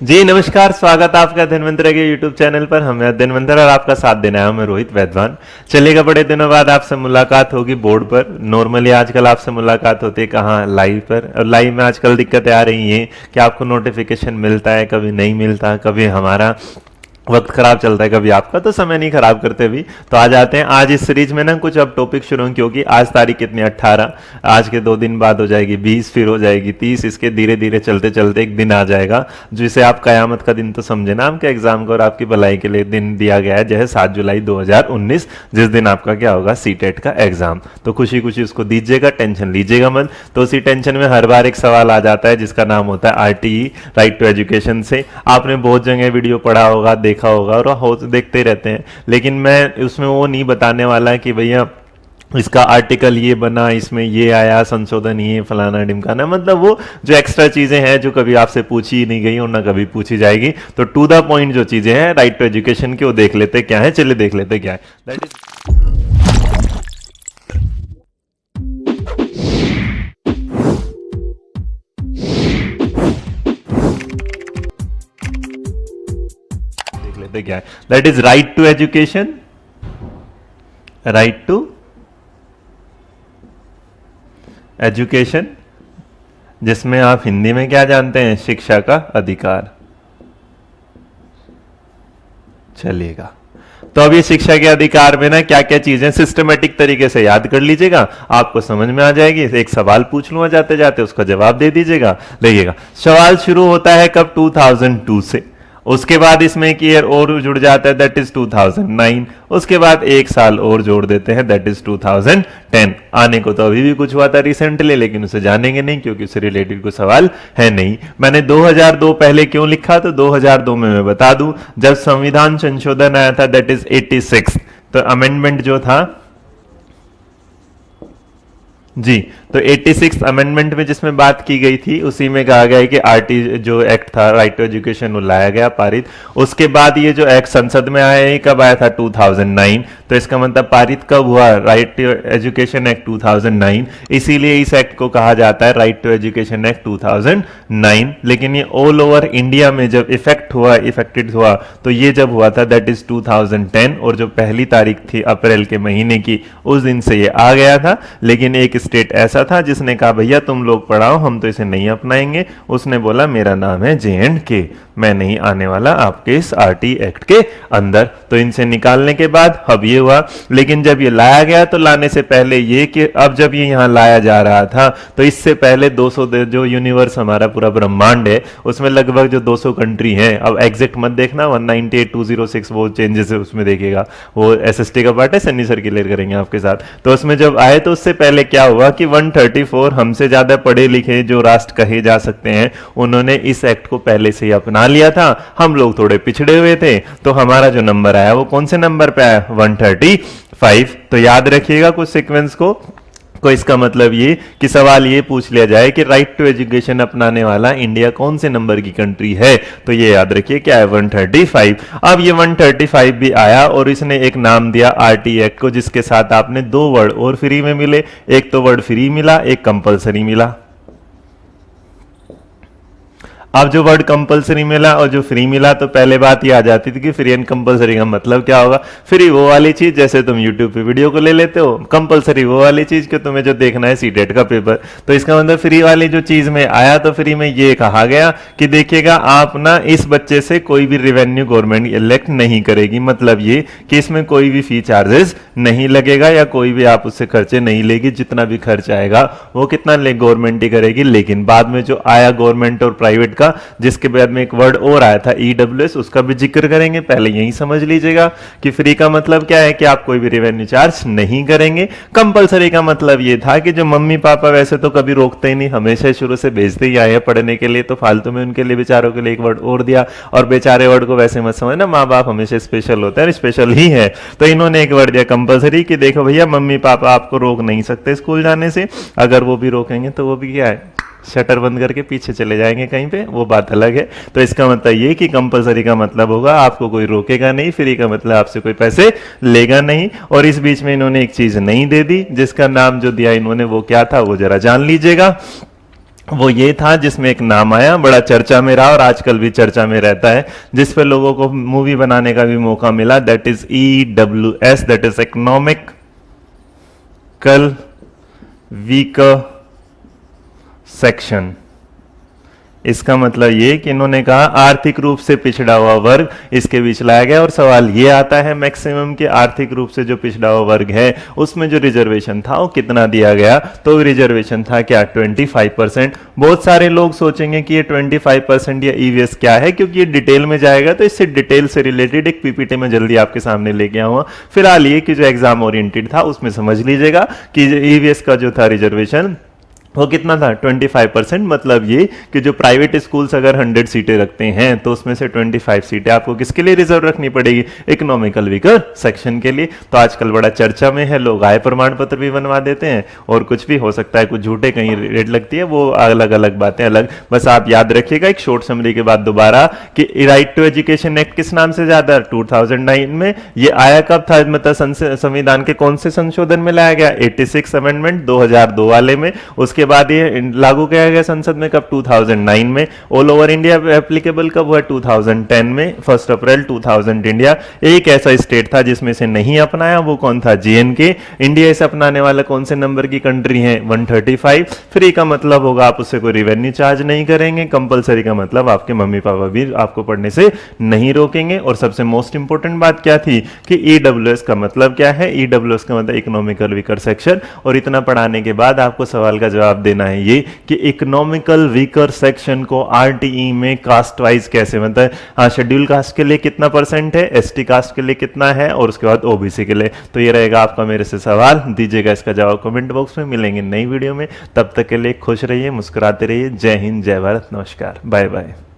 जी नमस्कार, स्वागत आपका धनवंतरा के यूट्यूब चैनल पर। हमें धनवंतरा और आपका साथ देना है। मैं रोहित वैद्वान। चलेगा, बड़े दिनों बाद आपसे मुलाकात होगी बोर्ड पर। नॉर्मली आजकल आपसे मुलाकात होती है कहाँ, लाइव पर। और लाइव में आजकल दिक्कतें आ रही हैं कि आपको नोटिफिकेशन मिलता है, कभी नहीं मिलता, कभी हमारा वक्त खराब चलता है, कभी आपका। तो समय नहीं खराब करते भी तो आ जाते हैं। आज इस सीरीज में ना कुछ अब टॉपिक शुरू होंगे, क्योंकि आज तारीख कितनी 18, आज के 2 दिन बाद हो जाएगी 20, फिर हो जाएगी 30। इसके धीरे धीरे चलते चलते एक दिन आ जाएगा जिसे आप कयामत का दिन तो समझे ना। आपके एग्जाम को और आपकी भलाई के लिए दिन दिया गया है, जैसे 7 जुलाई 2019, जिस दिन आपका क्या होगा, सीटेट का एग्जाम। तो खुशी खुशी उसको दीजिएगा, टेंशन लीजिएगा मत। तो उसी टेंशन में हर बार एक सवाल आ जाता है जिसका नाम होता है आरटीई, राइट टू एजुकेशन से। आपने बहुत जगह वीडियो पढ़ा होगा, देखा होगा और देखते रहते हैं, लेकिन मैं उसमें वो नहीं बताने वाला कि भैया इसका आर्टिकल ये बना, इसमें ये आया, संशोधन ये फलाना ढिमकाना। मतलब वो जो एक्स्ट्रा चीजें हैं जो कभी आपसे पूछी ही नहीं गई और ना कभी पूछी जाएगी। तो टू द पॉइंट जो चीजें हैं राइट टू एजुकेशन की, वो देख लेते क्या है। चलिए देख लेते क्या है। दैट इज क्या है, that is right to education. Right to education, जिसमें आप हिंदी में क्या जानते हैं, शिक्षा का अधिकार। चलिएगा, तो अब ये शिक्षा के अधिकार में ना क्या क्या चीजें सिस्टमेटिक तरीके से याद कर लीजिएगा, आपको समझ में आ जाएगी। एक सवाल पूछ लूंगा जाते जाते, उसका जवाब दे दीजिएगा। देखिएगा, सवाल शुरू होता है कब, 2002 से। उसके बाद इसमें एक ईयर और जुड़ जाता है, दैट इज 2009। उसके बाद एक साल और जोड़ देते हैं, दैट इज 2010। आने को तो अभी भी कुछ हुआ था रिसेंटली, लेकिन उसे जानेंगे नहीं क्योंकि उससे रिलेटेड कोई सवाल है नहीं। मैंने 2002 पहले क्यों लिखा, तो 2002 में मैं बता दूं, जब संविधान संशोधन आया था, दैट इज 86। तो अमेंडमेंट जो था जी, तो 86 अमेंडमेंट में जिसमें बात की गई थी, उसी में कहा गया है कि आरटी जो एक्ट था, राइट टू एजुकेशन, वो लाया गया, पारित। उसके बाद ये जो एक्ट संसद में आया है, कब आया था, 2009। तो इसका मतलब पारित कब हुआ, राइट टू एजुकेशन एक्ट 2009। इसीलिए इस एक्ट को कहा जाता है राइट टू एजुकेशन एक्ट 2009। लेकिन ये ऑल ओवर इंडिया में जब इफेक्टेड हुआ, तो ये जब हुआ था, दैट इज 2010। और जो पहली तारीख थी अप्रैल के महीने की, उस दिन से ये आ गया था। लेकिन एक स्टेट ऐसा था जिसने कहा भैया तुम लोग पढ़ाओ, हम तो इसे नहीं अपनाएंगे। उसने बोला मेरा नाम है JNK, मैं नहीं आने वाला आपके इस आरटी एक्ट के अंदर। तो इनसे निकालने के बाद अब ये हुआ। लेकिन जब ये लाया गया, तो लाने से पहले ये कि अब जब ये यहां लाया जा रहा था, तो इससे पहले 200 जो यूनिवर्स हमारा पूरा ब्रह्मांड है, उसमें लगभग जो 200 कंट्री हैं, अब एग्जैक्ट मत देखना, 198,206 वो चेंजेस है उसमें, देखिएगा वो SST का पार्ट है, सन्नी सर क्लियर करेंगे आपके साथ। तो उसमें जब आए, तो उससे पहले क्या हुआ कि 134 हमसे ज्यादा पढ़े लिखे जो राष्ट्र कहे जा सकते हैं, उन्होंने इस एक्ट को पहले से ही अपना लिया था। हम लोग थोड़े पिछड़े हुए थे, तो हमारा जो नंबर आया वो कौन से नंबर पे आया, 135। तो याद रखिएगा कुछ सीक्वेंस को। इसका मतलब ये कि सवाल ये पूछ लिया जाए कि राइट टू एजुकेशन अपनाने वाला इंडिया कौन से नंबर की कंट्री है, तो ये याद रखिए क्या है, 135। अब ये 135 भी आया और इसने एक नाम दिया आरटी एक्ट को, जिसके साथ आपने 2 वर्ड और फ्री में मिले। एक तो वर्ड फ्री मिला, एक कंपलसरी मिला। अब जो वर्ड कंपलसरी मिला और जो फ्री मिला, तो पहले बात ये आ जाती थी कि फ्री एंड कंपलसरी का मतलब क्या होगा। फ्री वो वाली चीज जैसे तुम यूट्यूब पे वीडियो को ले लेते हो, कंपलसरी वो वाली चीज कि तुम्हें जो देखना है सीटेट का पेपर। तो इसका मतलब फ्री वाली जो चीज में आया, तो फ्री में ये कहा गया कि देखिएगा आप ना, इस बच्चे से कोई भी रेवेन्यू गवर्नमेंट इलेक्ट नहीं करेगी। मतलब ये कि इसमें कोई भी फी चार्जेस नहीं लगेगा या कोई भी आप उससे खर्चे नहीं लेगी। जितना भी खर्च आएगा वो कितना ले, गवर्नमेंट ही करेगी। लेकिन बाद में जो आया गवर्नमेंट और प्राइवेट का, जिसके बाद में एक वर्ड और आया था EWS, उसका भी जिक्र करेंगे। पहले यही समझ लीजिएगा कि फ्री का मतलब क्या है कि आप कोई भी रेवेन्यू चार्ज नहीं करेंगे। कंपलसरी का मतलब ये था कि जो मम्मी पापा वैसे तो कभी रोकते ही नहीं, हमेशा शुरू से भेजते ही आए हैं पढ़ने के लिए, तो फालतू में उनके लिए बेचारों के लिए एक वर्ड और दिया। और बेचारे वर्ड को वैसे मत समझना, माँ बाप हमेशा स्पेशल होते हैं, स्पेशल ही है। तो इन्होंने एक वर्ड दिया कंपलसरी कि देखो भैया मम्मी पापा आपको रोक नहीं सकते स्कूल जाने से, अगर वो भी रोकेंगे तो वो भी क्या है, शटर बंद करके पीछे चले जाएंगे कहीं पे, वो बात अलग है। तो इसका मतलब ये कि कंपलसरी का मतलब होगा आपको कोई रोकेगा नहीं, फ्री का मतलब आपसे कोई पैसे लेगा नहीं। और इस बीच में इन्होंने एक चीज नहीं दे दी, जिसका नाम जो दिया इन्होंने वो क्या था, वो जरा जान लीजिएगा। वो ये था जिसमें एक नाम आया, बड़ा चर्चा में रहा और आजकल भी चर्चा में रहता है, जिस पे लोगों को मूवी बनाने का भी मौका मिला, that is EWS, that is economical weaker section. इसका मतलब ये कि इन्होंने कहा आर्थिक रूप से पिछड़ा हुआ वर्ग इसके बीच लाया गया। और सवाल ये आता है मैक्सिमम कि आर्थिक रूप से जो पिछड़ा हुआ वर्ग है उसमें जो रिजर्वेशन था वो कितना दिया गया, तो रिजर्वेशन था क्या 25%। बहुत सारे लोग सोचेंगे कि ये 25% या ईवीएस क्या है, क्योंकि ये डिटेल में जाएगा, तो इससे डिटेल से रिलेटेड एक पीपीटी में जल्दी आपके सामने लेके आऊंगा। फिलहाल ये कि जो एग्जाम ओरिएंटेड था उसमें समझ लीजिएगा कि ईवीएस का जो था रिजर्वेशन वो कितना था 25%। मतलब ये कि जो प्राइवेट स्कूल्स अगर 100 सीटें रखते हैं तो उसमें से 25 सीटें आपको किसके लिए रिजर्व रखनी पड़ेगी, इकोनॉमिकल वीकर सेक्शन के लिए। तो आजकल बड़ा चर्चा में है, लोग आय प्रमाण पत्र भी बनवा देते हैं और कुछ भी हो सकता है, कुछ झूठे कहीं रेट लगती है, वो अलग अलग बातें अलग। बस आप याद रखिएगा एक शॉर्ट समरी के बाद दोबारा कि राइट टू एजुकेशन एक्ट किस नाम से ज्यादा 2009 में ये आया कब था, मतलब संविधान के कौन से संशोधन में लाया गया 86 अमेंडमेंट 2002 वाले में। उसके बाद ये लागू किया गया संसद में कब 2009 में। ऑल ओवर इंडिया एप्लीकेबल कब हुआ 2010 में, 1 अप्रैल 2000 इंडिया। एक ऐसा स्टेट था जिसमें से नहीं अपनाया, वो कौन था JNK। इंडिया इसे अपनाने वाला कौन से नंबर की कंट्री है 135। फ्री का मतलब होगा आप उससे कोई रिवेन्यू चार्ज नहीं करेंगे, कंपलसरी का मतलब आपके मम्मी पापा भी आपको पढ़ने से नहीं रोकेंगे। और सबसे मोस्ट इंपोर्टेंट बात क्या थी कि EWS का मतलब क्या है, EWS का मतलब इकोनॉमिकल वीकर सेक्शन। और इतना पढ़ाने के बाद आपको सवाल का जवाब देना है ये कि इकोनॉमिकल वीकर सेक्शन को RTE में कास्ट वाइज कैसे, मतलब हाँ शेड्यूल कास्ट के लिए कितना परसेंट है, ST कास्ट के लिए कितना है, और उसके बाद OBC के लिए। तो ये रहेगा आपका मेरे से सवाल, दीजिएगा इसका जवाब कमेंट बॉक्स में। मिलेंगे नई वीडियो में, तब तक के लिए खुश रहिए, मुस्कुराते रहिए। जय हिंद, जय भारत, नमस्कार, बाय बाय।